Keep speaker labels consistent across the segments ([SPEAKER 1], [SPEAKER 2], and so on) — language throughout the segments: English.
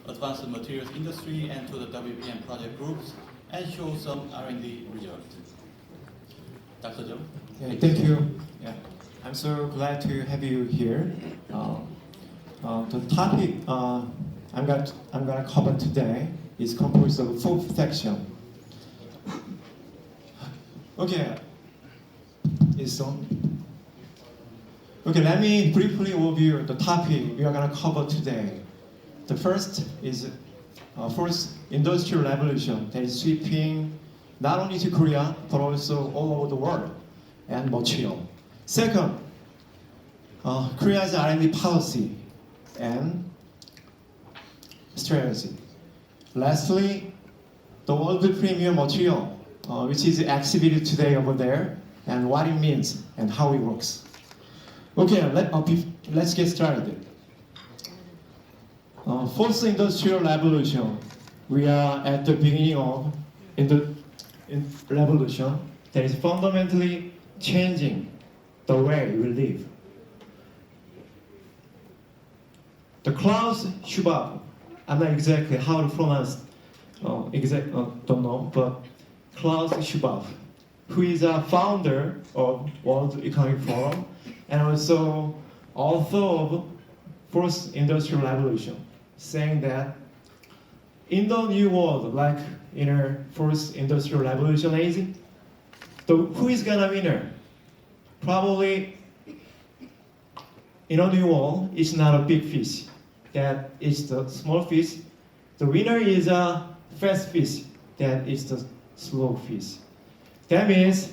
[SPEAKER 1] advanced materials industry and to the WPM project groups and show some R&D results. Dr. Joe?
[SPEAKER 2] Yeah, thank you. Yeah, I'm so glad to have you here. The topic I'm gonna cover today is composed of 4 sections. Okay, it's on. Okay, let me briefly overview the topic we are gonna cover today. The first is first industrial revolution that is sweeping not only to Korea but also all over the world and material. Second, Korea's R&D policy and strategy. Lastly, the world premium material, which is exhibited today over there, and what it means and how it works. Okay, let's get started. Fourth industrial revolution. We are at the beginning of revolution that is fundamentally changing the way we live. The Klaus Schwab, I'm not exactly how to pronounce, don't know, but Klaus Schwab, who is a founder of World Economic Forum and also author of Fourth Industrial Revolution, saying that in the new world, like in our Fourth Industrial Revolution age, who is gonna winner? Probably in a new world, it's not a big fish. That is the small fish. The winner is a fast fish. That is the slow fish. That means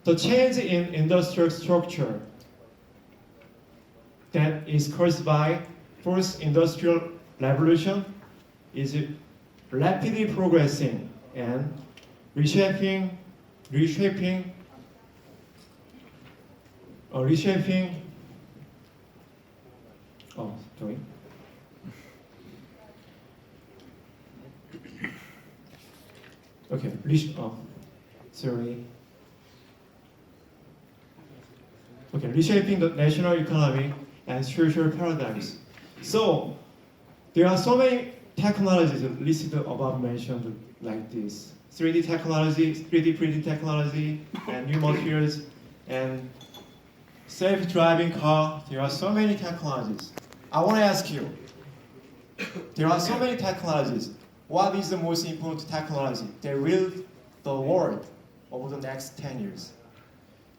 [SPEAKER 2] the change in industrial structure that is caused by Fourth Industrial Revolution is rapidly progressing and reshaping. Oh, sorry. Okay, sorry. Okay, reshaping the national economy and social paradigms. So, there are so many technologies listed above mentioned like this. 3D technology, 3D printing technology, and new materials, and self-driving car. There are so many technologies. I want to ask you, there are so many technologies. What is the most important technology that will the world over the next 10 years?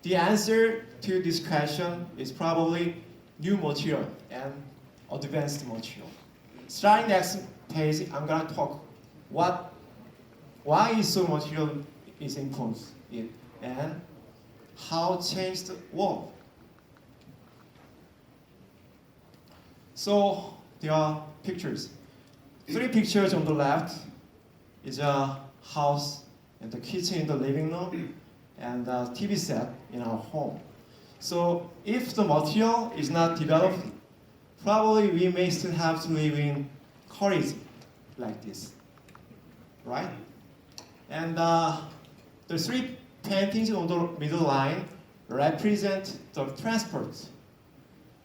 [SPEAKER 2] The answer to this question is probably new material and advanced material. Starting next page, I'm gonna talk why is so material is important and how changed the world. So there are pictures. 3 pictures on the left is a house and the kitchen in the living room and a TV set in our home. So if the material is not developed, probably we may still have to live in corridors like this, right? And the 3 paintings on the middle line represent the transport.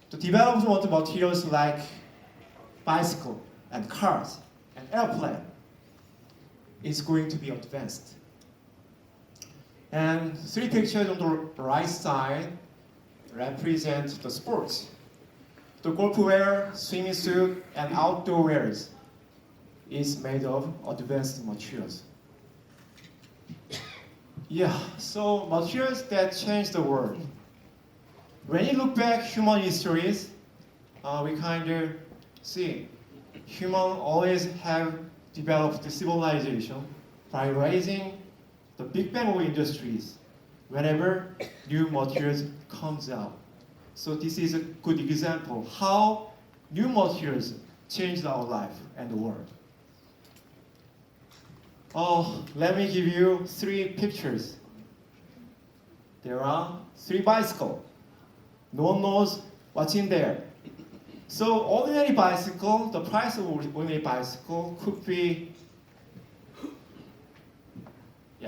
[SPEAKER 2] The development of the materials like bicycle and cars and airplane is going to be advanced. And 3 pictures on the right side represent the sports. The golf wear, swimming suit, and outdoor wears is made of advanced materials. Yeah, so materials that change the world. When you look back human histories, we kind of see human always have developed the civilization by raising the big bang of industries whenever new materials comes out. So this is a good example how new materials changed our life and the world. Let me give you 3 pictures. There are 3 bicycles. No one knows what's in there. So ordinary bicycle, the price of ordinary bicycle could be,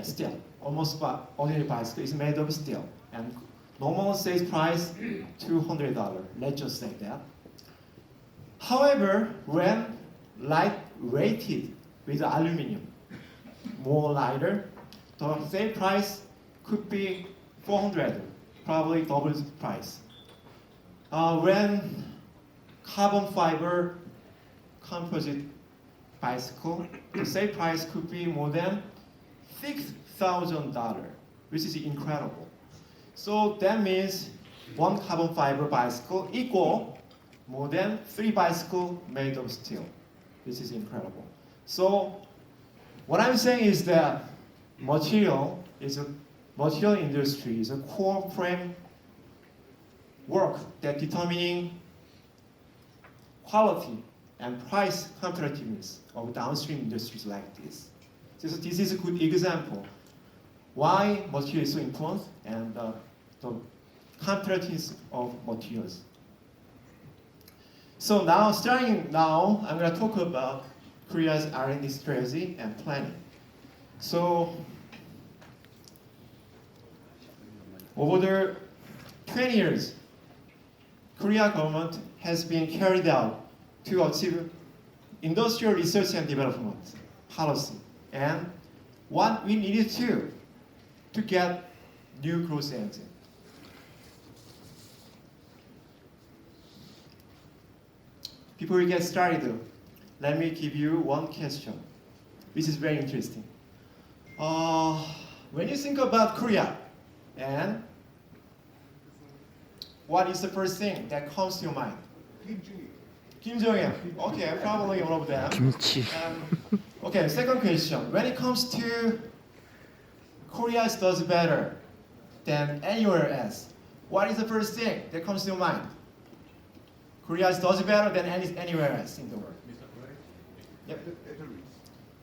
[SPEAKER 2] steel. Almost ordinary bicycle is made of steel. And normal sales price, $200. Let's just say that. However, when light-weighted with aluminum, more lighter. The same price could be 400, probably double the price. When carbon fiber composite bicycle, the same price could be more than $6,000, which is incredible. So that means one carbon fiber bicycle equal more than 3 bicycles made of steel. This is incredible. So what I'm saying is that material industry is a core frame work that determining quality and price competitiveness of downstream industries like this. So this is a good example why material is so important and the competitiveness of materials. So now, starting now, I'm going to talk about Korea's R&D strategy and planning. So over the 20 years, Korea government has been carried out to achieve industrial research and development policy, and what we needed to get new growth engine. Before we get started, let me give you one question, which is very interesting. When you think about Korea, and what is the first thing that comes to your mind? Kim Jong-il. Okay, probably one of them.
[SPEAKER 3] 김치.
[SPEAKER 2] Okay, second question. When it comes to Korea does better than anywhere else, what is the first thing that comes to your mind? Korea does better than anywhere else in the world. Yep.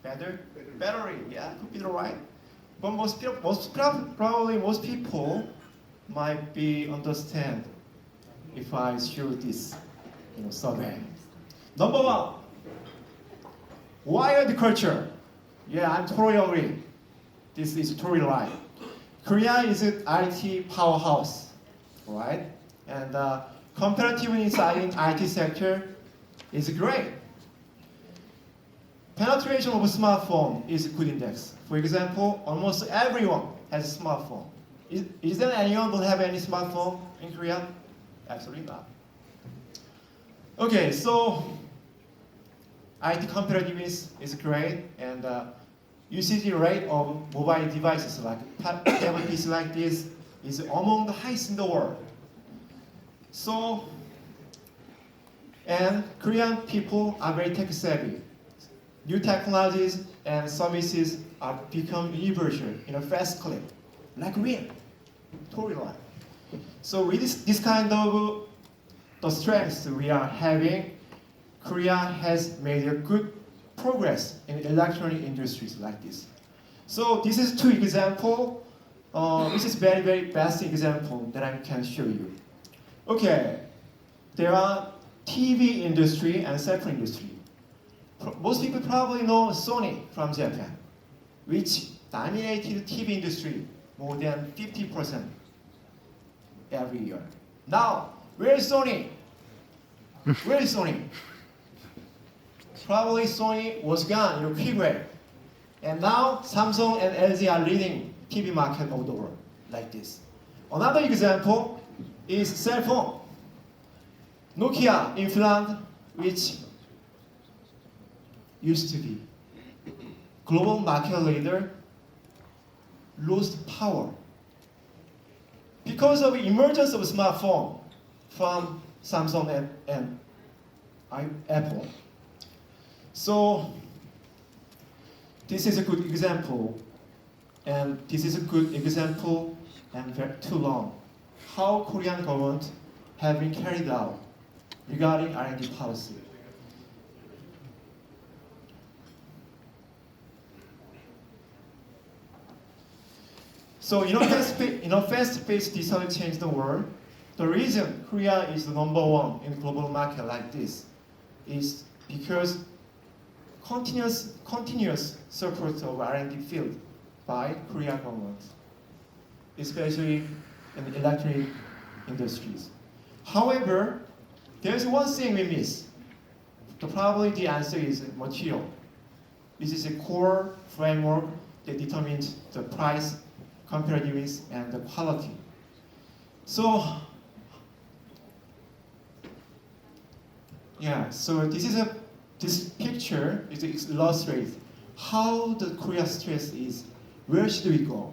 [SPEAKER 2] Better? Battery, yeah, could be the right. But probably most people might be understand if I show this survey. Number one, wired culture. Yeah, I'm totally agree. This is totally right. Korea is an IT powerhouse, right? And competitiveness in IT sector is great. Penetration of smartphone is a good index. For example, almost everyone has a smartphone. Is there anyone who don't have any smartphone in Korea? Absolutely not. Okay, so IT competitiveness is great, and usage rate of mobile devices like tablets like this is among the highest in the world. So, and Korean people are very tech savvy. New technologies and services are become universal in a fast clip, like wind, totally right. So with this kind of the strengths we are having, Korea has made a good progress in electronic industries like this. So this is two examples. This is very, very best example that I can show you. Okay, there are TV industry and cell phone industry. Most people probably know Sony from Japan, which dominated TV industry more than 50% every year. Now, where is Sony? Where is Sony? Probably Sony was gone in a quick way. And now Samsung and LG are leading TV market of the world like this. Another example is cell phone. Nokia in Finland, which used to be global market leader, lost power because of the emergence of smartphone from Samsung and Apple. So this is a good example, and this is a good example and too long how Korean government have been carried out regarding R&D policy. So in a fast-paced digital change the world, the reason Korea is the number one in the global market like this is because continuous support of R&D field by Korean government, especially in the electronic industries. However, there's one thing we miss. probably the answer is material. This is a core framework that determines the price, competitiveness, and the quality. So, yeah, so this picture illustrates how the Korea stress is. Where should we go?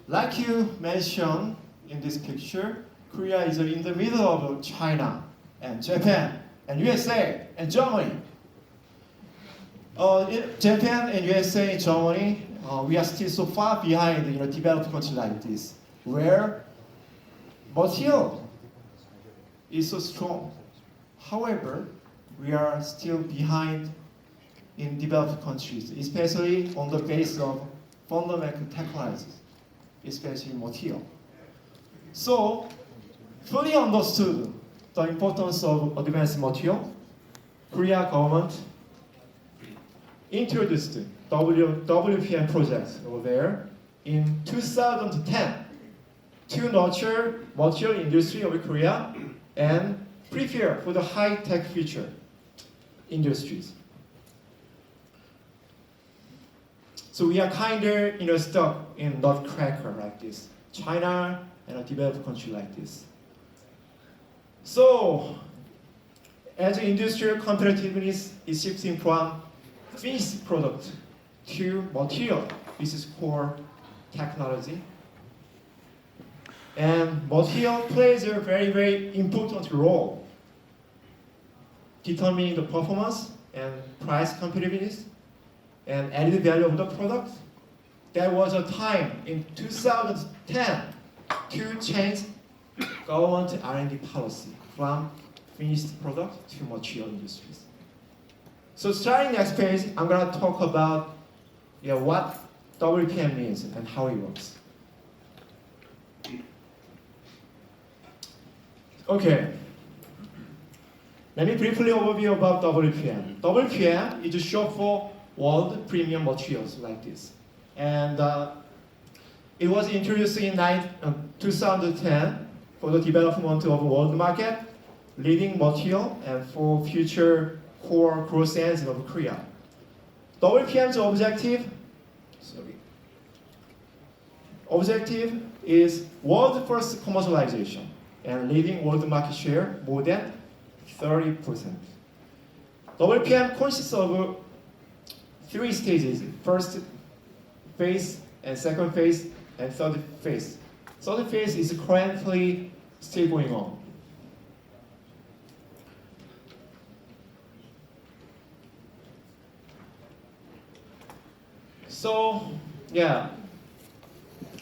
[SPEAKER 2] Like you mentioned in this picture, Korea is in the middle of China and Japan and USA and Germany. In Japan and USA and Germany, we are still so far behind developed countries like this, where material is so strong. However, we are still behind in developed countries, especially on the base of fundamental technologies, especially material. So, fully understood the importance of advanced material, Korea government introduced WPM project over there in 2010 to nurture material industry of Korea and prepare for the high-tech future industries. So we are kind of stuck in nutcracker like this, China and a developed country like this. So as industrial competitiveness is shifting from finished product to material, this is core technology. And material plays a very, very important role determining the performance and price competitiveness and added value of the product. There was a time in 2010 to change government R&D policy from finished product to material industries. So starting next page, I'm going to talk about what WPM means and how it works. Okay, let me briefly overview about WPM. WPM is short for World Premium Materials like this. And it was introduced in 2010 for the development of world market, leading material, and for future core growth engine of Korea. WPM's objective is world first commercialization and leading world market share more than 30%. WPM consists of 3 stages: first phase, and second phase, and third phase. Third phase is currently still going on. So, yeah,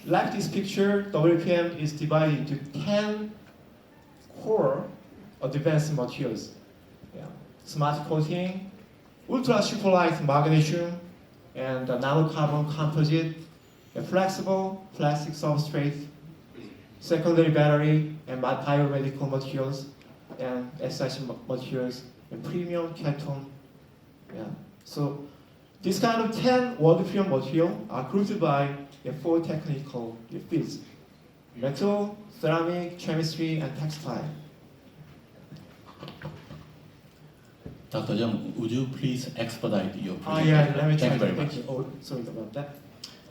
[SPEAKER 2] like this picture, WPM is divided into 10 core advanced materials. Yeah. Smart coating, ultra super light magnesium, and nanocarbon composite, a flexible plastic substrate, secondary battery, and biomedical materials, and essential materials, and premium ketone. Yeah. So this kind of 10 world premium material are grouped by 4 technical fields: metal, ceramic, chemistry, and textile.
[SPEAKER 1] Dr. Young, would you please expedite your
[SPEAKER 2] Yeah, let me try.
[SPEAKER 1] Thank you very much.
[SPEAKER 2] Oh, sorry about that.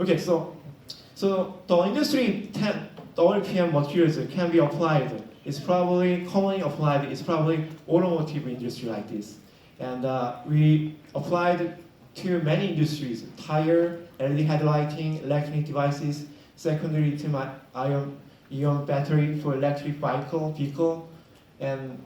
[SPEAKER 2] Okay, so the industry 10 WPM materials can be applied. It's probably commonly applied. It's probably automotive industry like this, and we applied to many industries: tire, LED headlighting, electronic devices, secondary lithium-ion battery for electric vehicle, and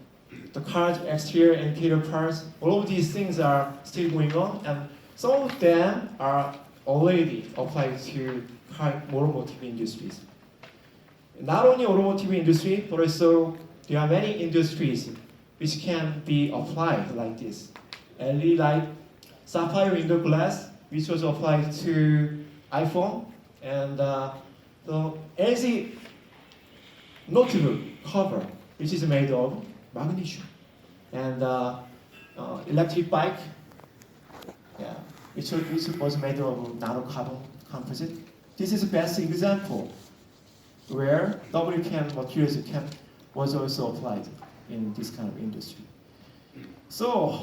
[SPEAKER 2] the car's exterior and interior parts. All of these things are still going on, and some of them are already applied to automotive industries. Not only automotive industry, but also there are many industries which can be applied like this. LED light, sapphire window glass, which was applied to iPhone, and the LG notebook cover, which is made of magnesium, and electric bike, yeah, which was made of nanocarbon composite. This is the best example where WPM materials was also applied in this kind of industry. So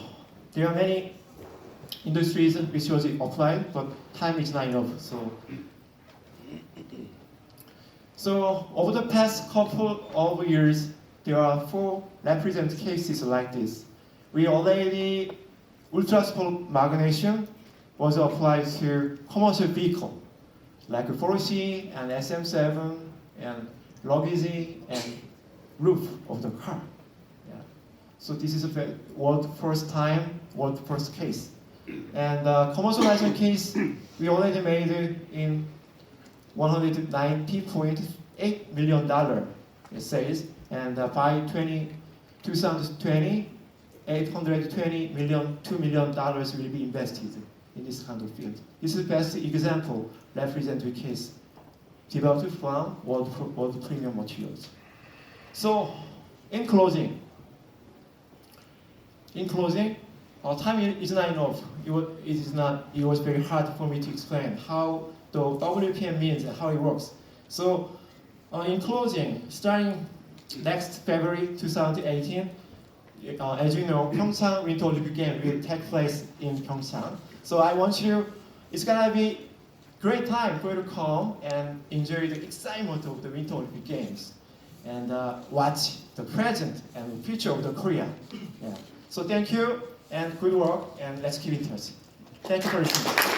[SPEAKER 2] there are many industries which was applied, but time is not enough. So over the past couple of years, there are 4 represent cases like this. We already ultra-small magnesium was applied to commercial vehicle, like Porsche and SM7 and Logizy and roof of the car. Yeah. So this is a world first case. And commercialization case, we already made in $190.8 million in sales, and by 2020, $820 million, $2 million will be invested in this kind of field. This is the best example representative case developed from world premium materials. So, in closing, our time is not enough. It was very hard for me to explain how the WPM means and how it works. So, in closing, starting next February 2018, as you know, Pyeongchang Winter Olympic Games will take place in Pyeongchang. So I want you, it's gonna be great time for you to come and enjoy the excitement of the Winter Olympic Games and watch the present and future of the Korea. Yeah. So thank you and good work, and let's keep in touch. Thank you for listening.